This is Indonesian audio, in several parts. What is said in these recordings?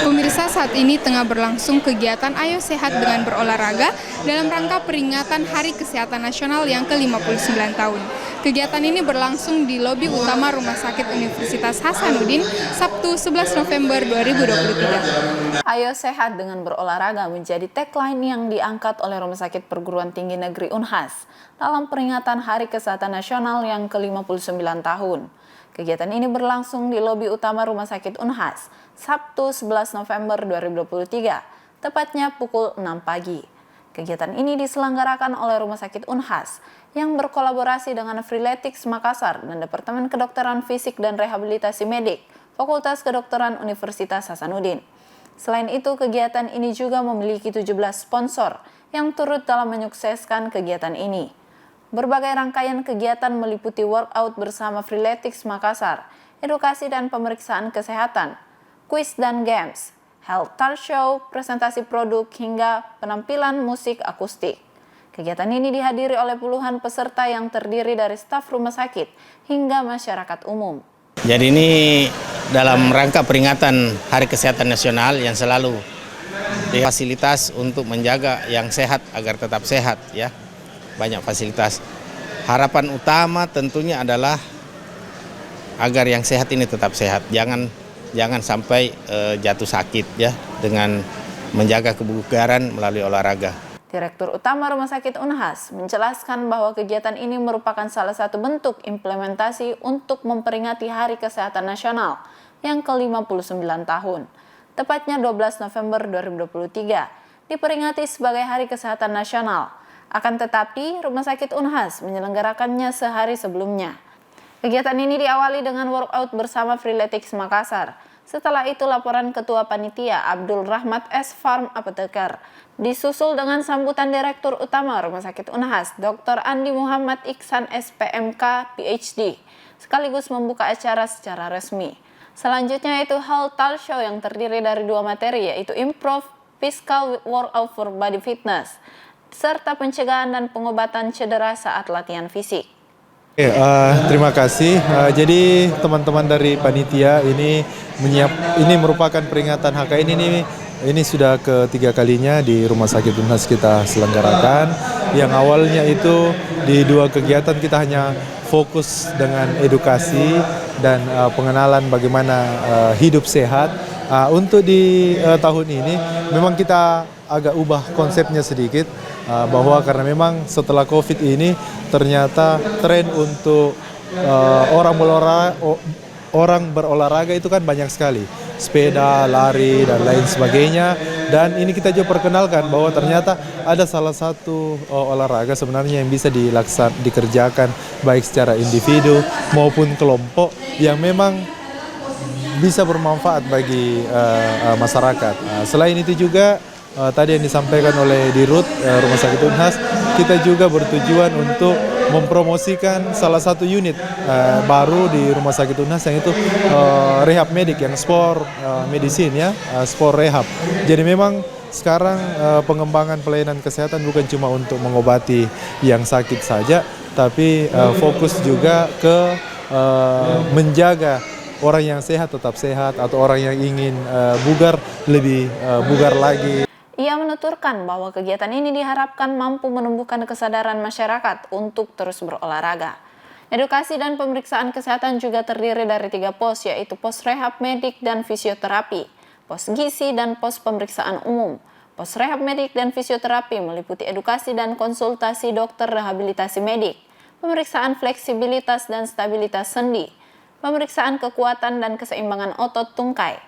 Pemirsa, saat ini tengah berlangsung kegiatan Ayo Sehat dengan Berolahraga dalam rangka peringatan Hari Kesehatan Nasional yang ke-59 tahun. Kegiatan ini berlangsung di lobi utama Rumah Sakit Universitas Hasanuddin, Sabtu 11 November 2023. Ayo Sehat dengan Berolahraga menjadi tagline yang diangkat oleh Rumah Sakit Perguruan Tinggi Negeri Unhas dalam peringatan Hari Kesehatan Nasional yang ke-59 tahun. Kegiatan ini berlangsung di lobi utama Rumah Sakit Unhas, Sabtu 11 November 2023, tepatnya pukul 6 pagi. Kegiatan ini diselenggarakan oleh Rumah Sakit Unhas yang berkolaborasi dengan Freeletics Makassar dan Departemen Kedokteran Fisik dan Rehabilitasi Medik, Fakultas Kedokteran Universitas Hasanuddin. Selain itu, kegiatan ini juga memiliki 17 sponsor yang turut dalam menyukseskan kegiatan ini. Berbagai rangkaian kegiatan meliputi workout bersama Freeletics Makassar, edukasi dan pemeriksaan kesehatan, kuis dan games, health talk show, presentasi produk, hingga penampilan musik akustik. Kegiatan ini dihadiri oleh puluhan peserta yang terdiri dari staf rumah sakit hingga masyarakat umum. Jadi ini dalam rangka peringatan Hari Kesehatan Nasional yang selalu fasilitas untuk menjaga yang sehat agar tetap sehat, ya. Banyak fasilitas. Harapan utama tentunya adalah agar yang sehat ini tetap sehat. Jangan sampai jatuh sakit, ya, dengan menjaga kebugaran melalui olahraga. Direktur Utama Rumah Sakit Unhas menjelaskan bahwa kegiatan ini merupakan salah satu bentuk implementasi untuk memperingati Hari Kesehatan Nasional yang ke-59 tahun. Tepatnya 12 November 2023, diperingati sebagai Hari Kesehatan Nasional. Akan tetapi, Rumah Sakit Unhas menyelenggarakannya sehari sebelumnya. Kegiatan ini diawali dengan workout bersama Freeletics Makassar. Setelah itu laporan Ketua Panitia Abdul Rahmat S. Farm Apoteker, disusul dengan sambutan Direktur Utama Rumah Sakit Unhas, Dr. Andi Muhammad Iksan SPMK PhD, sekaligus membuka acara secara resmi. Selanjutnya itu health talk show yang terdiri dari dua materi, yaitu improve physical workout for body fitness, serta pencegahan dan pengobatan cedera saat latihan fisik. Terima kasih. Jadi teman-teman dari panitia ini merupakan peringatan HKN ini sudah ketiga kalinya di Rumah Sakit Unhas kita selenggarakan. Yang awalnya itu di dua kegiatan kita hanya fokus dengan edukasi dan pengenalan bagaimana hidup sehat. Untuk di tahun ini memang kita agak ubah konsepnya sedikit, bahwa karena memang setelah COVID ini ternyata tren untuk orang berolahraga itu kan banyak sekali, sepeda, lari dan lain sebagainya. Dan ini kita juga perkenalkan bahwa ternyata ada salah satu olahraga sebenarnya yang bisa dikerjakan baik secara individu maupun kelompok yang memang bisa bermanfaat bagi masyarakat. Selain itu juga tadi yang disampaikan oleh Dirut Rumah Sakit Unhas, kita juga bertujuan untuk mempromosikan salah satu unit baru di Rumah Sakit Unhas, yang itu rehab medik, yang sport medicine, ya, sport rehab. Jadi memang sekarang pengembangan pelayanan kesehatan bukan cuma untuk mengobati yang sakit saja, tapi fokus juga ke menjaga orang yang sehat tetap sehat, atau orang yang ingin bugar lebih bugar lagi. Ia menuturkan bahwa kegiatan ini diharapkan mampu menumbuhkan kesadaran masyarakat untuk terus berolahraga. Edukasi dan pemeriksaan kesehatan juga terdiri dari 3 pos, yaitu pos rehab medik dan fisioterapi, pos gizi, dan pos pemeriksaan umum. Pos rehab medik dan fisioterapi meliputi edukasi dan konsultasi dokter rehabilitasi medik, pemeriksaan fleksibilitas dan stabilitas sendi, pemeriksaan kekuatan dan keseimbangan otot tungkai,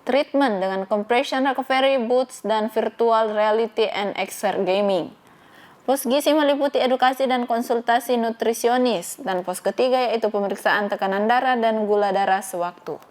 treatment dengan compression recovery boots, dan virtual reality and XR gaming. Pos gizi meliputi edukasi dan konsultasi nutrisionis, dan pos ketiga yaitu pemeriksaan tekanan darah dan gula darah sewaktu.